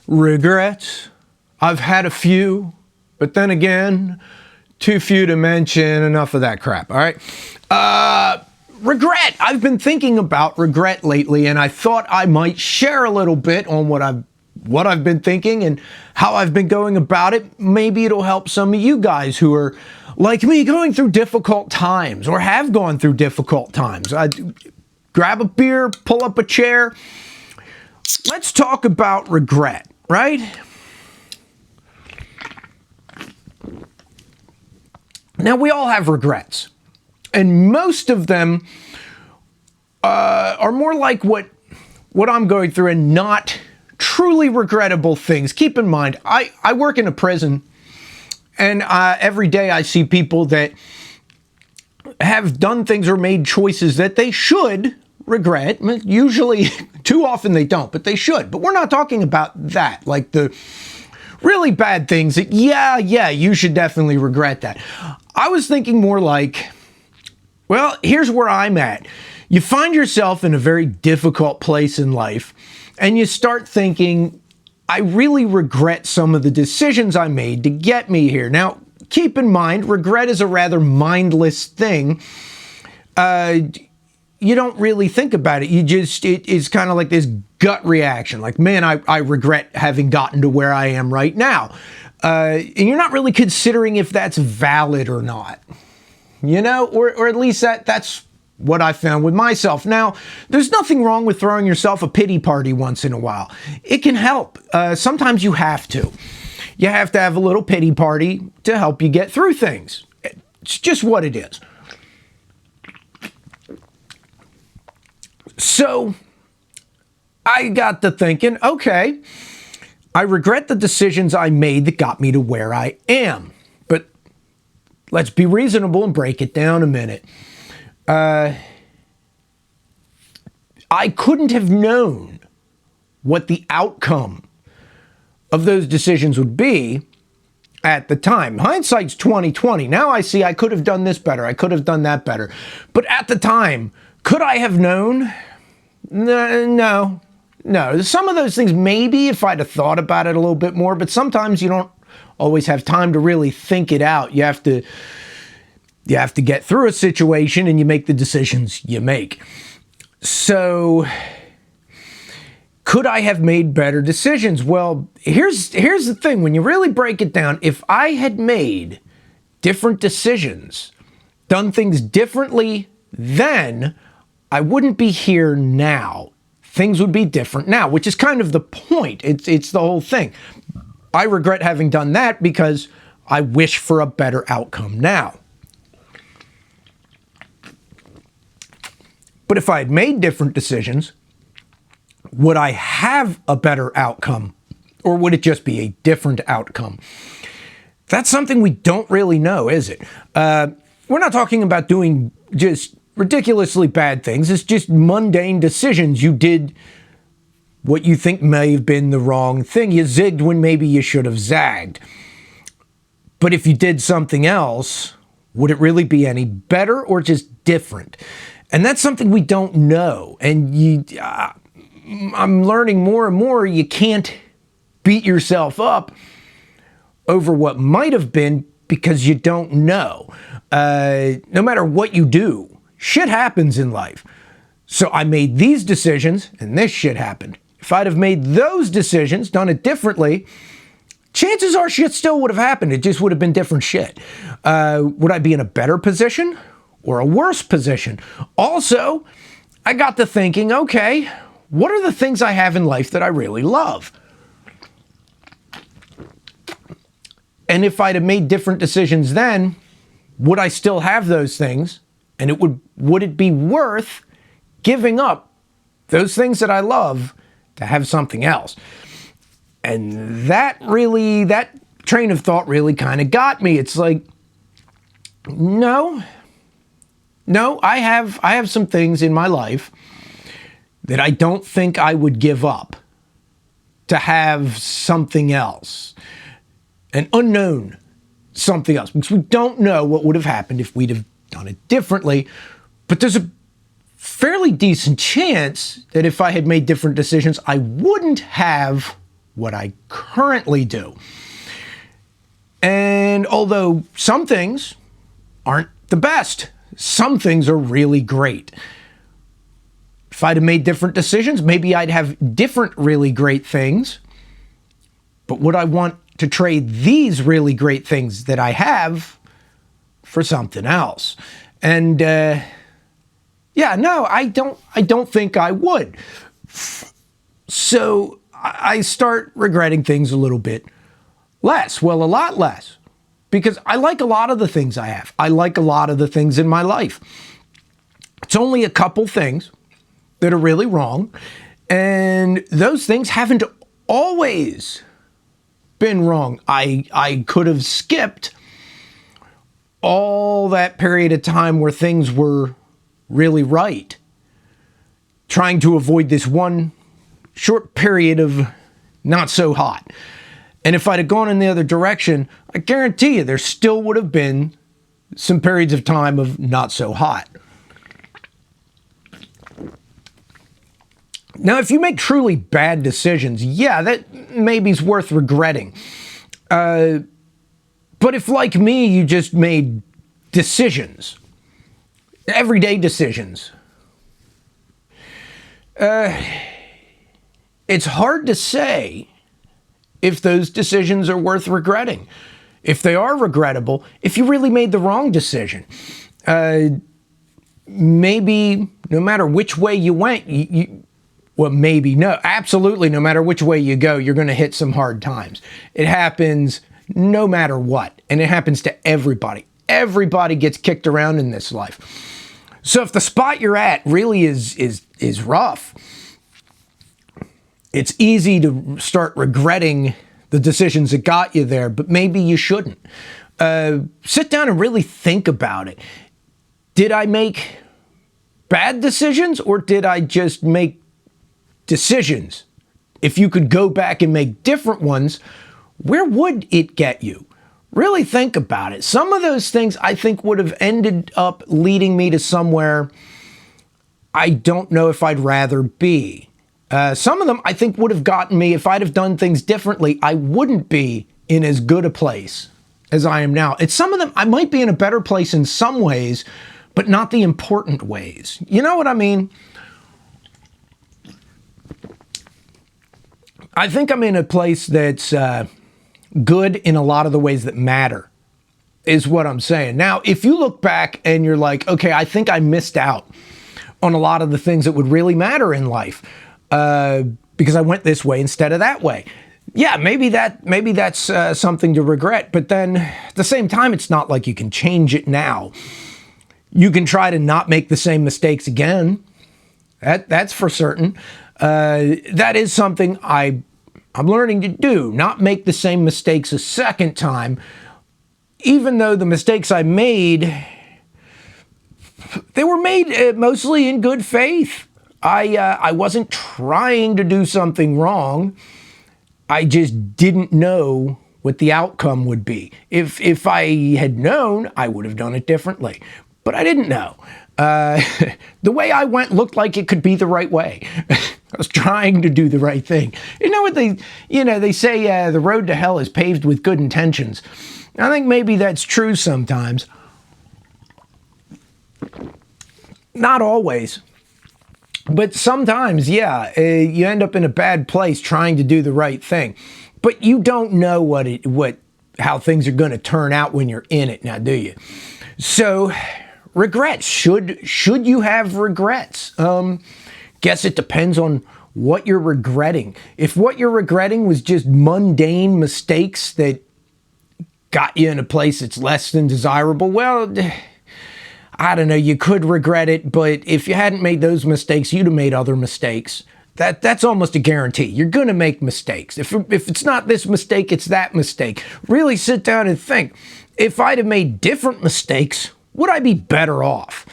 Regrets. I've had a few, but then again, too few to mention. Enough of that crap, all right? Regret. I've been thinking about regret lately, and I thought I might share a little bit on what I've been thinking and how I've been going about it. Maybe it'll help some of you guys who are, like me, going through difficult times or have gone through difficult times. Grab a beer, pull up a chair. Let's talk about regret, right? Now, we all have regrets, and most of them are more like what I'm going through and not truly regrettable things. Keep in mind, I work in a prison, and every day I see people that have done things or made choices that they should regret. Usually, too often they don't, but they should. But we're not talking about that, like the really bad things that, yeah, you should definitely regret that. I was thinking more like, well, here's where I'm at. You find yourself in a very difficult place in life, and you start thinking, I really regret some of the decisions I made to get me here. Now, keep in mind, regret is a rather mindless thing. You don't really think about it. It's kind of like this gut reaction. Like, man, I regret having gotten to where I am right now. And you're not really considering if that's valid or not. You know, or at least that's what I found with myself. Now, there's nothing wrong with throwing yourself a pity party once in a while. It can help. Sometimes you have to. You have to have a little pity party to help you get through things. It's just what it is. So I got to thinking, okay, I regret the decisions I made that got me to where I am. But let's be reasonable and break it down a minute. I couldn't have known what the outcome of those decisions would be at the time. Hindsight's 20/20. Now I see I could have done this better. I could have done that better. But at the time, could I have known? No. Some of those things, maybe if I'd have thought about it a little bit more, but sometimes you don't always have time to really think it out. You have to get through a situation and you make the decisions you make. So, could I have made better decisions? Well, here's the thing. When you really break it down, if I had made different decisions, done things differently then, I wouldn't be here now. Things would be different now, which is kind of the point. It's the whole thing. I regret having done that because I wish for a better outcome now. But if I had made different decisions, would I have a better outcome? Or would it just be a different outcome? That's something we don't really know, is it? We're not talking about doing just ridiculously bad things. It's just mundane decisions. You did what you think may have been the wrong thing. You zigged when maybe you should have zagged. But if you did something else, would it really be any better or just different? And that's something we don't know. And I'm learning more and more, you can't beat yourself up over what might have been because you don't know. No matter what you do, shit happens in life. So I made these decisions and this shit happened. If I'd have made those decisions, done it differently, chances are shit still would have happened. It just would have been different shit. Would I be in a better position or a worse position? Also, I got to thinking, okay, what are the things I have in life that I really love? And if I'd have made different decisions then, would I still have those things? And would it be worth giving up those things that I love to have something else? And that train of thought really kind of got me. It's like, no, I have some things in my life that I don't think I would give up to have something else, an unknown something else, because we don't know what would have happened if we'd have done it differently. But there's a fairly decent chance that if I had made different decisions, I wouldn't have what I currently do. And although some things aren't the best, some things are really great. If I'd have made different decisions, maybe I'd have different really great things. But would I want to trade these really great things that I have for something else? And yeah, no, I don't think I would. So I start regretting things a little bit less. Well, a lot less. Because I like a lot of the things I have. I like a lot of the things in my life. It's only a couple things that are really wrong. And those things haven't always been wrong. I could have skipped all that period of time where things were really right, trying to avoid this one short period of not so hot. And if I'd have gone in the other direction, I guarantee you there still would have been some periods of time of not so hot. Now, if you make truly bad decisions, yeah, that maybe is worth regretting. But if, like me, you just made decisions, everyday decisions, it's hard to say if those decisions are worth regretting. If they are regrettable, if you really made the wrong decision, maybe no matter which way you went, well, maybe no, absolutely no matter which way you go, you're going to hit some hard times. It happens no matter what, and it happens to everybody. Everybody gets kicked around in this life. So if the spot you're at really is rough, it's easy to start regretting the decisions that got you there, but maybe you shouldn't. Sit down and really think about it. Did I make bad decisions, or did I just make decisions? If you could go back and make different ones, where would it get you? Really think about it. Some of those things I think would have ended up leading me to somewhere I don't know if I'd rather be. Some of them I think would have gotten me, if I'd have done things differently, I wouldn't be in as good a place as I am now. It's some of them, I might be in a better place in some ways, but not the important ways. You know what I mean? I think I'm in a place that's good in a lot of the ways that matter, is what I'm saying. Now, if you look back and you're like, okay, I think I missed out on a lot of the things that would really matter in life because I went this way instead of that way. Yeah, maybe that's something to regret. But then at the same time, it's not like you can change it now. You can try to not make the same mistakes again. That's for certain. That is something I'm learning to do, not make the same mistakes a second time, even though the mistakes I made, they were made mostly in good faith. I wasn't trying to do something wrong. I just didn't know what the outcome would be. If I had known, I would have done it differently. But I didn't know. The way I went looked like it could be the right way. I was trying to do the right thing. You know what they say, the road to hell is paved with good intentions. I think maybe that's true sometimes. Not always. But sometimes, yeah, you end up in a bad place trying to do the right thing. But you don't know how things are going to turn out when you're in it now, do you? So, regrets. Should you have regrets? Guess it depends on what you're regretting. If what you're regretting was just mundane mistakes that got you in a place that's less than desirable, well, I don't know, you could regret it, but if you hadn't made those mistakes, you'd have made other mistakes. That's almost a guarantee. You're going to make mistakes. If it's not this mistake, it's that mistake. Really sit down and think. If I'd have made different mistakes, would I be better off?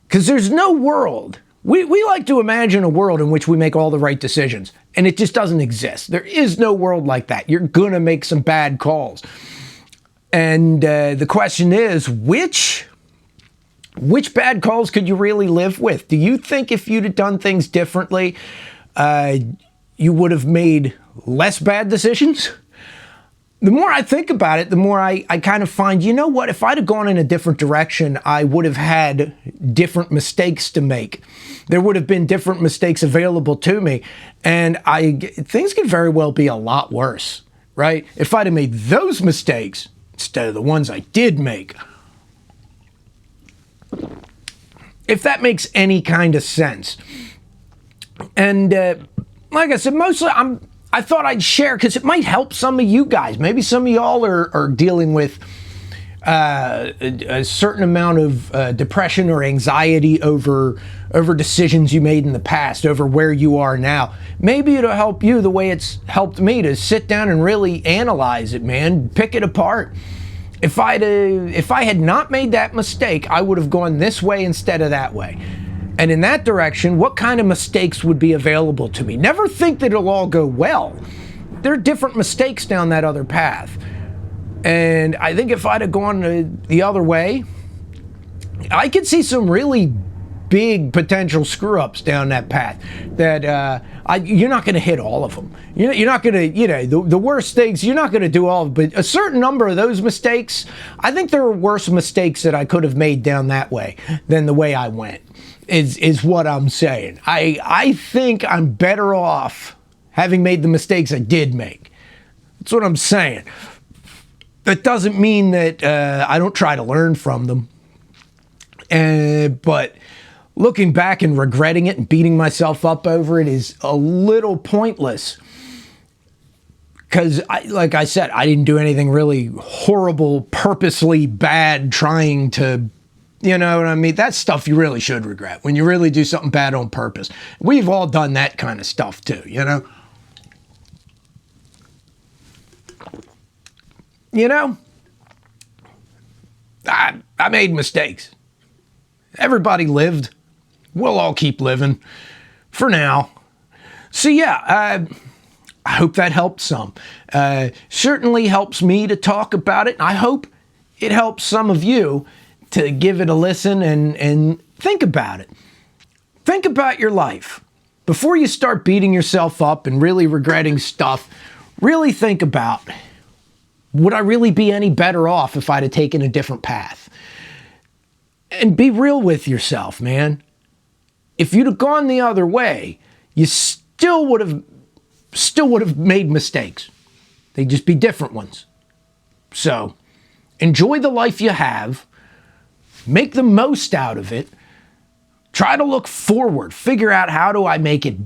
Because there's no world. We like to imagine a world in which we make all the right decisions, and it just doesn't exist. There is no world like that. You're going to make some bad calls. And the question is, which bad calls could you really live with? Do you think if you'd have done things differently, you would have made less bad decisions. The more I think about it, the more I kind of find, you know what, if I'd have gone in a different direction, I would have had different mistakes to make. There would have been different mistakes available to me, and things could very well be a lot worse, right? If I'd have made those mistakes instead of the ones I did make. If that makes any kind of sense. And like I said, mostly I thought I'd share because it might help some of you guys. Maybe some of y'all are dealing with a certain amount of depression or anxiety over decisions you made in the past, over where you are now. Maybe it'll help you the way it's helped me to sit down and really analyze it, man. Pick it apart. If I had not made that mistake, I would have gone this way instead of that way. And in that direction, what kind of mistakes would be available to me? Never think that it'll all go well. There are different mistakes down that other path. And I think if I'd have gone the other way, I could see some really big potential screw-ups down that path that you're not going to hit all of them. You're not going to, the worst things, you're not going to do all of them. But a certain number of those mistakes, I think there were worse mistakes that I could have made down that way than the way I went. Is what I'm saying. I think I'm better off having made the mistakes I did make. That's what I'm saying. That doesn't mean that I don't try to learn from them. But looking back and regretting it and beating myself up over it is a little pointless. Because, like I said, I didn't do anything really horrible, purposely bad, trying to... You know what I mean? That's stuff you really should regret, when you really do something bad on purpose. We've all done that kind of stuff too, you know? I made mistakes. Everybody lived. We'll all keep living. For now. So yeah, I hope that helped some. Certainly helps me to talk about it. I hope it helps some of you to give it a listen and think about it. Think about your life. Before you start beating yourself up and really regretting stuff, really think about, would I really be any better off if I'd have taken a different path? And be real with yourself, man. If you'd have gone the other way, you still would have made mistakes. They'd just be different ones. So, enjoy the life you have. Make the most out of it. Try to look forward. Figure out, how do I make it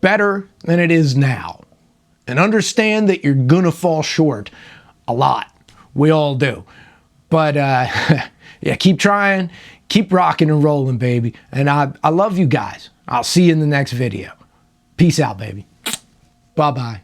better than it is now? And understand that you're gonna fall short a lot. We all do. But yeah, keep trying. Keep rocking and rolling, baby. And I love you guys. I'll see you in the next video. Peace out, baby. Bye-bye.